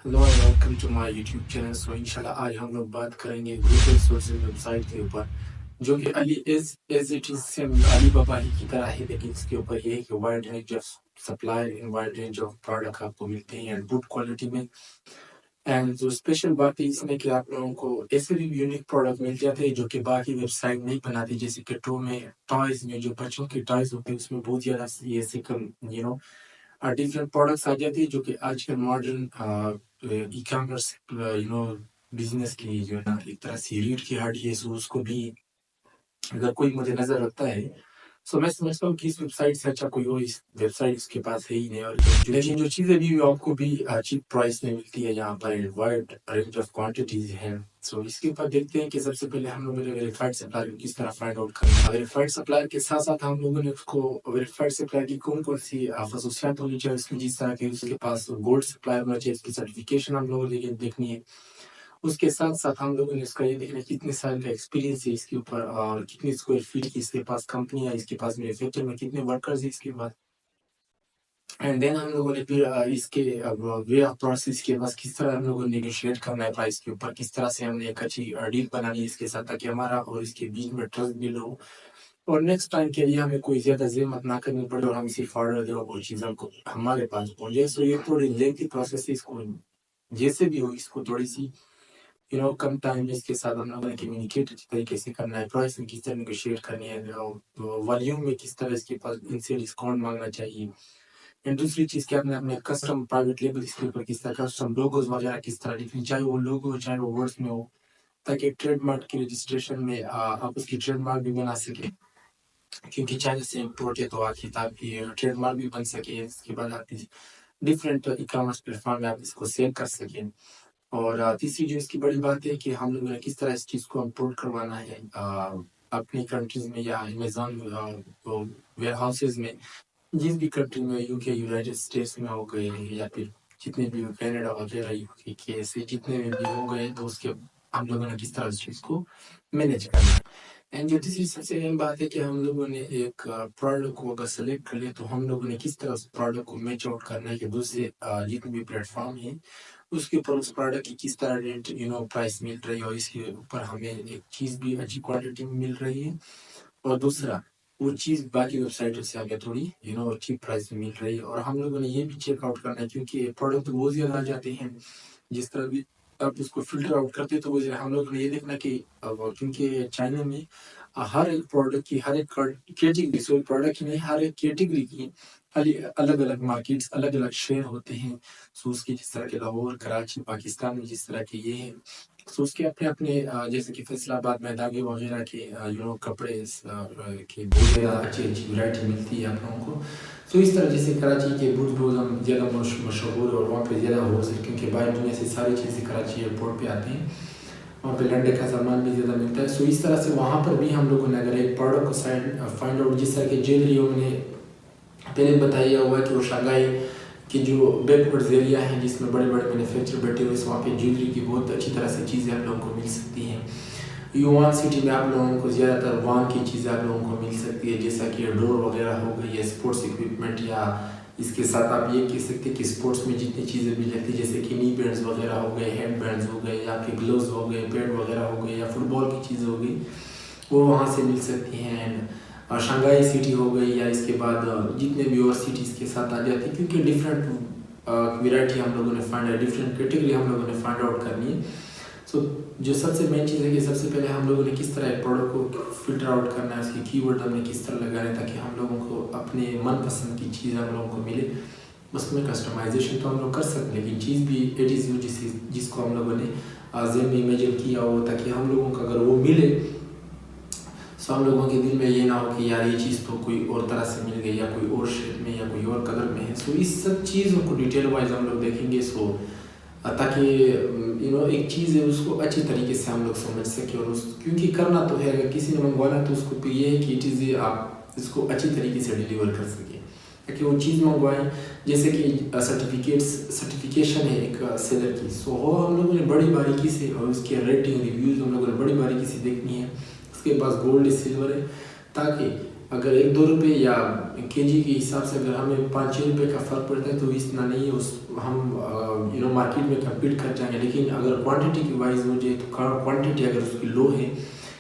Hello and welcome to my YouTube channel. So इंशाल्लाह आज हम लोग बात करेंगे गूगल सोर्सेज वेबसाइट के ऊपर, जो कि Ali as it is same Alibaba ही की तरह है, लेकिन इसके ऊपर ये है कि wide range of supply and wide range of product आपको मिलते हैं एंड गुड क्वालिटी में। एंड जो स्पेशल बात है इसमें कि आप लोगों को ऐसे भी यूनिक प्रोडक्ट मिल जाते हैं जो कि बाकी वेबसाइट नहीं बनाती, जैसे कि टो में टॉयज में जो बच्चों के टॉयज होते हैं उसमें बहुत ज़्यादा ये से कम डिफरेंट प्रोडक्ट्स आ जाती है, जो कि आजकल मॉडर्न ई कॉमर्स बिजनेस की जो है ना एक तरह से रीढ़ की हड्डी है। सो उसको भी अगर कोई मुझे नजर रखता है, सो मैं समझता हूँ कि इस वेबसाइट से अच्छा कोई और इस वेबसाइट उसके पास है ही नहीं। और लेकिन जो चीज़ें भी आपको भी चीप प्राइस में मिलती है, यहाँ पर वाइड रेंज ऑफ क्वांटिटीज हैं। सो इसके ऊपर देखते हैं कि सबसे पहले हम लोगों ने वेरीफाइड सप्लायर को किस तरह फाइंड आउट करना है। वेरीफाइड सप्लायर के साथ साथ हम लोगों ने उसको वेरीफाइड सप्लायर की कौन कौन सी खसूसियात होनी चाहिए उसकी, जिस तरह के उसके पास गोल्ड सप्लायर होना चाहिए, इसकी सर्टिफिकेशन हम लोगों ने देखनी है। उसके साथ साथ हम लोगों ने इसका ये देखना कितने साल का एक्सपीरियंस है इसके ऊपर, और कितनी स्क्वायर फीट की इसके पास कंपनी है, इसके पास मैन्युफैक्चर में कितने वर्कर्स है इसके पास। एंड देन हम लोगों ने फिर इसके वे ऑफ प्रोसेस के पास किस तरह हम लोगों ने नेगोशिएट करना है प्राइस के ऊपर, किस तरह से हमने एक अच्छी डील बनानी है इसके साथ, ताकि हमारा और इसके बीच में ट्रस्ट बिल्ड हो और नेक्स्ट टाइम के लिए हमें कोई ज्यादा जहमत ना करनी पड़े और हम सिर्फ ऑर्डर दे और वो चीज़ों को हमारे पास पहुंचे। सो ये थोड़ी लेंथी प्रोसेस है, इसको जैसे भी हो इसको थोड़ी सी कम टाइम में इसके साथ हम लोगों ने कम्युनिकेट अच्छी तरीके से करना है, प्राइस में किस तरह नेगोशिएट करनी है, वॉल्यूम में किस तरह इसके पास इनसे डिस्काउंट मांगना चाहिए। एंड दूसरी चीज़ क्या अपने अपने कस्टम प्राइवेट लेबल इसके ऊपर किस तरह कस्टम लोगोज वगैरह किस तरह लिखनी, चाहे वो लोगो चाहे वो वर्ड्स में हो, ताकि ट्रेडमार्क की रजिस्ट्रेशन में आप उसकी ट्रेडमार्क भी बना सके, क्योंकि चाइना से इम्पोर्ट है तो आखिर ताकि ट्रेडमार्क भी बन सके। इसके बाद आप डिफरेंट ई कॉमर्स प्लेटफॉर्म में आप इसको सेल कर सकें। और तीसरी जो इसकी बड़ी बात है कि हम लोगों ने किस तरह इस चीज़ को इम्पोर्ट करवाना है अपनी कंट्रीज में या अमेजोन वेयर हाउसेज में, जिस भी कंट्री में, यूके यूनाइटेड स्टेट्स में हो गए या फिर जितने भी कनाडा वगैरह यूके के ऐसे जितने भी हो गए, तो उसके हम लोगों ने किस तरह इस चीज़ को मैनेज करना है। एंड जो तीसरी सबसे अहम बात है कि हम लोगों ने एक प्रोडक्ट को अगर सेलेक्ट कर लिया, तो हम लोगों ने किस तरह उस प्रोडक्ट को मैच आउट करना है कि दूसरे जितने भी प्लेटफॉर्म है उसके ऊपर उस प्रोडक्ट की किस तरह रेट प्राइस मिल रही है, और इसके ऊपर हमें एक चीज़ भी अच्छी क्वालिटी में मिल रही है, और दूसरा वो चीज़ बाकी वेबसाइटों से हमें थोड़ी चीप प्राइस में मिल रही है। और हम लोगों ने ये भी चेक आउट करना है, क्योंकि प्रोडक्ट तो बहुत ज़्यादा आ जाते हैं, जिस तरह भी आप उसको फिल्टर आउट करते हैं, तो वो हम लोग ने ये देखना कि क्योंकि चाइना में हर एक प्रोडक्ट की हर एक कैटेगरी, सो प्रोडक्ट की नहीं, हर एक कैटेगरी की अलग अलग मार्केट्स अलग अलग शेयर होते हैं। सो उसकी जिस तरह के लाहौर कराची पाकिस्तान में जिस तरह के ये हैं, सो उसके अपने अपने जैसे कि फैसलाबाद में धागे वगैरह के कपड़े की बहुत ज़्यादा अच्छी अच्छी वैरायटी मिलती है आप लोगों को। सो इस तरह जैसे कराची के बुर्ज रोज़म ज़्यादा मशहूर और वहाँ पे ज़्यादा हो सके, क्योंकि बाहर दुनिया से सारी चीज़ें कराची एयरपोर्ट पे आती हैं, वहाँ पे लंडे का सामान भी ज़्यादा मिलता है। सो इस तरह से वहाँ पर भी हम लोगों ने अगर एक प्रोडक्ट को फाइंड आउट, जिस तरह की ज्वेलरी हमने पहले बताया हुआ है कि वो शंघाई कि जो बैकवर्ड्स एरिया है जिसमें बड़े बड़े मैन्युफैक्चर बैठे हुए, वहाँ पे ज्वेलरी की बहुत अच्छी तरह से चीज़ें आप लोगों को मिल सकती हैं। युवान सिटी में आप लोगों को ज़्यादातर वान की चीज़ें आप लोगों को मिल सकती है, जैसा कि डोर वगैरह हो गई या स्पोर्ट्स इक्विपमेंट, या इसके साथ आप ये कह सकते हैं कि स्पोर्ट्स में जितनी चीज़ें मिल जाती है, जैसे कि नी बैंड्स वगैरह हो गए, हेड बैंड्स हो गए, या फिर ग्लव्स हो गए, पैड वगैरह हो गए, या फुटबॉल की चीज़ें हो गई, वो वहाँ से मिल सकती हैं। एंड शंघाई सिटी हो गई, या इसके बाद जितने भी और सिटीज़ के साथ आ जाती है, क्योंकि डिफरेंट वेराइटी हम लोगों ने फाइंड डिफरेंट कैटेगरी हम लोगों ने फाइंड आउट करनी है। सो जो सबसे मेन चीज़ है कि सबसे पहले हम लोगों ने किस तरह एक प्रोडक्ट को फिल्टर आउट करना है, उसकी कीवर्ड हमने किस तरह लगाना है, ताकि हम लोगों को अपने मनपसंद की चीज़ हम लोगों को मिले। उसमें कस्टमाइजेशन तो हम लोग कर सकते हैं, लेकिन चीज़ भी एट इज़ यू जिसको हम लोगों ने जेन में इमेजिन किया हो, ताकि हम लोगों को अगर वो मिले, सो हम लोगों के दिल में ये ना हो कि यार ये चीज़ तो कोई और तरह से मिल गई, या कोई और शेप में, या कोई और कलर में है। सो इस सब चीज़ों को डिटेल वाइज हम लोग देखेंगे, सो ताकि एक चीज़ है उसको अच्छी तरीके से हम लोग समझ सकें, और उस क्योंकि करना तो है, अगर किसी ने मंगवाना तो उसको ये है कि चीज़ें आप इसको अच्छी तरीके से डिलीवर कर सकें, ताकि वो चीज़ मंगवाएं। जैसे कि सर्टिफिकेशन है एक सेलर की, सो वो हम लोगों ने बड़ी बारीकी से, और उसके रेटिंग रिव्यूज़ हम लोगों ने बड़ी बारीकी से देखनी है। उसके पास गोल्ड सिल्वर है, ताकि اگر 1-2 روپے یا کے جی کے حساب سے اگر ہمیں 5-6 روپے کا فرق پڑتا ہے تو اتنا نہیں ہے، اس ہم مارکیٹ میں کمپیٹ کر جائیں گے. لیکن اگر کوانٹٹی کی وائز مجھے تو کوانٹٹی اگر اس کی لو ہے،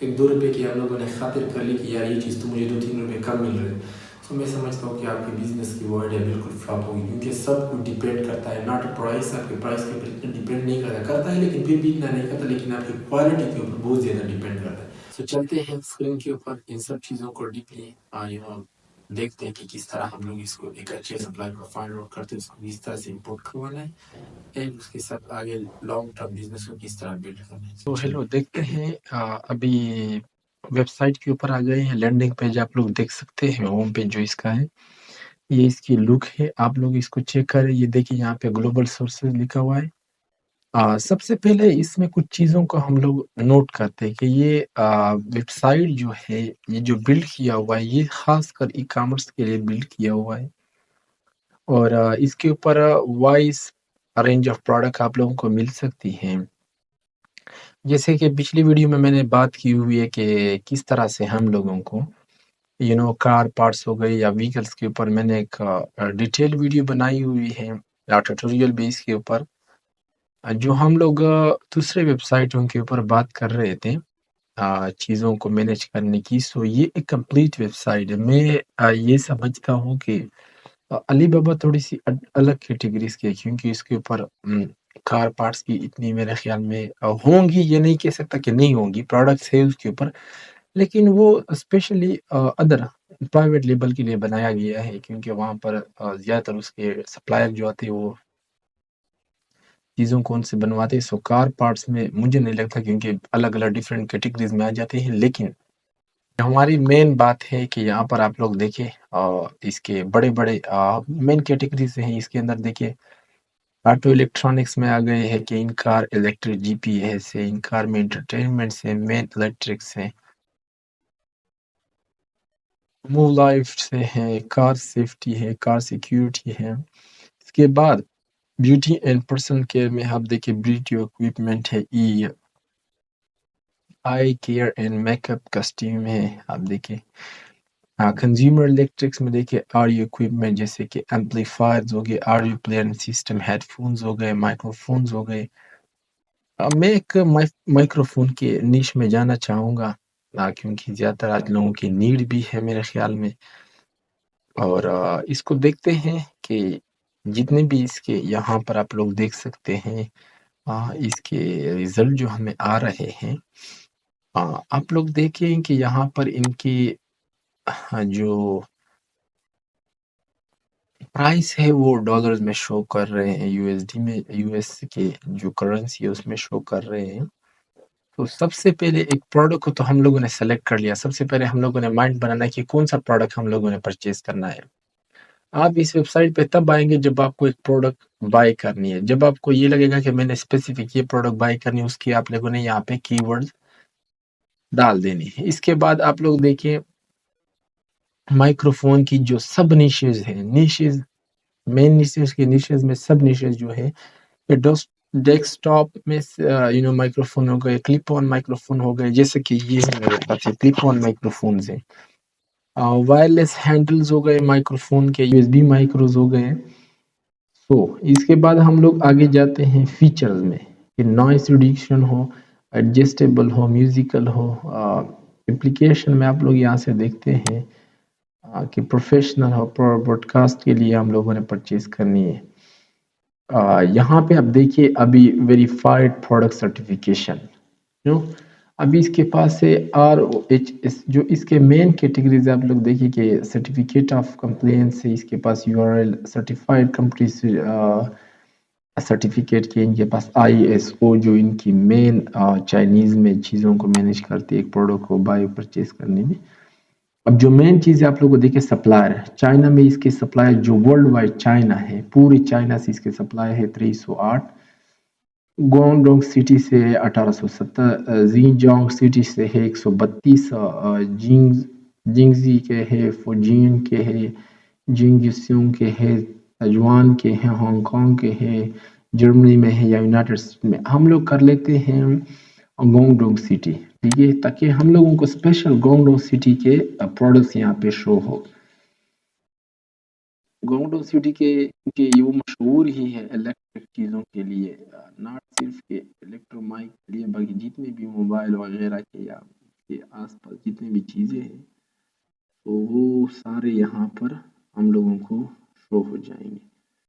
1-2 روپے کی ہم لوگوں نے خاطر کر لی کہ یار یہ چیز تو مجھے 2-3 روپے کم مل رہے، تو میں سمجھتا ہوں کہ آپ کے بزنس کی ورڈ ہے بالکل فلاپ ہوگی. کیونکہ سب کچھ ڈپینڈ کرتا ہے، ناٹ پرائس. آپ کے پرائس کے اوپر اتنا ڈپینڈ نہیں کرتا ہے، لیکن پھر بھی اتنا نہیں کرتا، لیکن آپ کی کوالٹی کے اوپر بہت زیادہ ڈپینڈ کرتا ہے. تو چلتے ہیں اسکرین کے اوپر ان سب چیزوں کو ڈیپلی دیکھتے ہیں کہ کس طرح ہم لوگ اس کو ایک اچھے سپلائی کو فائنڈ آؤٹ کرتے ہیں، اس کو کس طرح سے امپورٹ کروانا ہے، اینڈ اس کے ساتھ آگے لانگ ٹرم بزنس کو کس طرح بلڈ کرنا ہے. تو ہیلو، دیکھتے ہیں ابھی ویب سائٹ کے اوپر آ گئے ہیں. لینڈنگ پیج آپ لوگ دیکھ سکتے ہیں، ہوم پیج جو اس کا ہے، یہ اس کی لک ہے. آپ لوگ اس کو چیک کریں. یہ دیکھیں یہاں پہ گلوبل سورسز لکھا ہوا ہے. سب سے پہلے اس میں کچھ چیزوں کو ہم لوگ نوٹ کرتے ہیں کہ یہ ویب سائٹ جو ہے، یہ جو بلڈ کیا ہوا ہے، یہ خاص کر ای کامرس کے لیے بلڈ کیا ہوا ہے. اور اس کے اوپر وائس رینج آف پروڈکٹ آپ لوگوں کو مل سکتی ہیں. جیسے کہ پچھلی ویڈیو میں نے بات کی ہوئی ہے کہ کس طرح سے ہم لوگوں کو کار پارٹس ہو گئے یا ویکلس کے اوپر میں نے ایک ڈیٹیل ویڈیو بنائی ہوئی ہے ٹیوٹوریل بیس کے اوپر، جو ہم لوگ دوسرے ویب سائٹوں کے اوپر بات کر رہے تھے چیزوں کو مینیج کرنے کی. سو یہ ایک کمپلیٹ ویب سائٹ ہے. میں یہ سمجھتا ہوں کہ علی بابا تھوڑی سی الگ کیٹیگریز کی ہے، کیونکہ اس کے اوپر کار پارٹس کی اتنی میرے خیال میں ہوں گی، یہ نہیں کہہ سکتا کہ نہیں ہوں گی، پروڈکٹس ہے اس کے اوپر، لیکن وہ اسپیشلی ادر پرائیویٹ لیبل کے لیے بنایا گیا ہے، کیونکہ وہاں پر زیادہ تر اس کے سپلائر جو آتے ہیں وہ چیزوں کون سے بنواتے. سو کار پارٹس میں مجھے نہیں لگتا، کیونکہ الگ الگ ڈیفرنٹ کیٹیگریز میں آ جاتے ہیں. لیکن ہماری مین بات ہے کہ یہاں پر آپ لوگ دیکھیں اس کے بڑے بڑے مین کیٹیگریز ہیں. اس کے اندر دیکھیں آٹو الیکٹرانکس میں آ گئے ہیں کہ ان کار الیکٹرک جی پی ایس ہے، ان کار میں انٹرٹینمنٹ سے مین الیکٹرکس ہیں، موو لائف سے ہے، کار سیفٹی ہے، کار سیکیورٹی ہے. اس کے بعد بیوٹی اینڈ پرسنل کیئر میں آپ دیکھیں بیوٹی اکوپمنٹ ہے، eye care and makeup costume ہے. آپ دیکھیں کنزیومر الیکٹرکس میں دیکھیں آڈیو اکوپمنٹ جیسے کہ ایمپلیفائرز ہو گئے، audio player system, headphones ہو گئے، مائکرو فونز ہو گئے. میں ایک مائکرو فون کے نیش میں جانا چاہوں گا، کیونکہ زیادہ تر آج لوگوں کی نیڈ بھی ہے میرے خیال میں. اور اس کو دیکھتے ہیں کہ جتنے بھی اس کے یہاں پر آپ لوگ دیکھ سکتے ہیں اس کے ریزلٹ جو ہمیں آ رہے ہیں. آپ لوگ دیکھیں کہ یہاں پر ان کی جو پرائس ہے وہ ڈالرز میں شو کر رہے ہیں، یو ایس ڈی میں، یو ایس کے جو کرنسی ہے اس میں شو کر رہے ہیں. تو سب سے پہلے ایک پروڈکٹ کو تو ہم لوگوں نے سلیکٹ کر لیا. سب سے پہلے ہم لوگوں نے مائنڈ بنانا ہے کہ کون سا پروڈکٹ ہم لوگوں نے پرچیز کرنا ہے. آپ اس ویب سائٹ پہ تب آئیں گے جب آپ کو ایک پروڈکٹ بائی کرنی ہے. جب آپ کو یہ لگے گا کہ میں نے اسپیسیفک یہ پروڈکٹ بائی کرنی ہے، اس کی آپ لوگوں نے یہاں پہ کی ورڈ ڈال دینی ہے. اس کے بعد آپ لوگ دیکھیں مائکرو فون کی جو سب نیشز ہیں، نیشز مین نیشز کے نیشز میں سب نیشز جو ہے، ڈیسک ٹاپ میں مائکرو فون ہو گئے، کلپ آن مائکرو فون ہو گئے، جیسے کہ یہ ہے میرے پاس کلپ آن مائکرو فونز ہیں، وائرلیس ہینڈلز ہو گئے مائکرو فون کے، یو ایس بی مائکروز ہو گئے. سو اس کے بعد ہم لوگ آگے جاتے ہیں فیچرز میں کہ نوائز ریڈکشن ہو، ایڈجسٹیبل ہو، میوزیکل ہو. اپلیکیشن میں آپ لوگ یہاں سے دیکھتے ہیں کہ پروفیشنل ہو، براڈ کاسٹ کے لیے ہم لوگوں نے پرچیز کرنی ہے. یہاں پہ آپ دیکھیے ابھی ویریفائڈ پروڈکٹ سرٹیفکیشن، ابھی اس کے پاس ہے آر او ایچ ایس، جو اس کے مین کیٹیگریز آپ لوگ دیکھیے کہ سرٹیفکیٹ آف کمپلینس ہے، اس کے پاس U R L certified company certificate کے، ان کے پاس آئی ایس او جو ان کی مین چائنیز میں چیزوں کو مینیج کرتی ہے ایک پروڈکٹ کو بائی پرچیز کرنے میں. اب جو مین چیز ہے آپ لوگوں کو دیکھیں سپلائر، چائنا میں اس کے سپلائر جو ورلڈ وائڈ چائنا ہے، پوری چائنا سے اس کے سپلائر ہے 308، گوانگڈونگ سٹی سے 1870، زینجانگ سٹی سے ہے 132، جنگزی کے ہے، فوجین کے ہے، جنگسیونگ کے ہے، تجوان کے ہیں، ہانگ کانگ کے ہے، جرمنی میں ہے یا یونائٹڈ اسٹیٹ میں. ہم لوگ کر لیتے ہیں गोंगडोंग सिटी, ठीक है, ताकि हम लोगों को स्पेशल गोंगडोंग सिटी के प्रोडक्ट्स यहाँ पे शो हो। गोंगडोंग सिटी के ये वो मशहूर ही है इलेक्ट्रिक चीज़ों के लिए, नॉट सिर्फ के इलेक्ट्रोमाइक के लिए बल्कि जितने भी मोबाइल वगैरह के या के आसपास जितनी भी चीज़ें हैं तो वो सारे यहाँ पर हम लोगों को शो हो जाएंगे।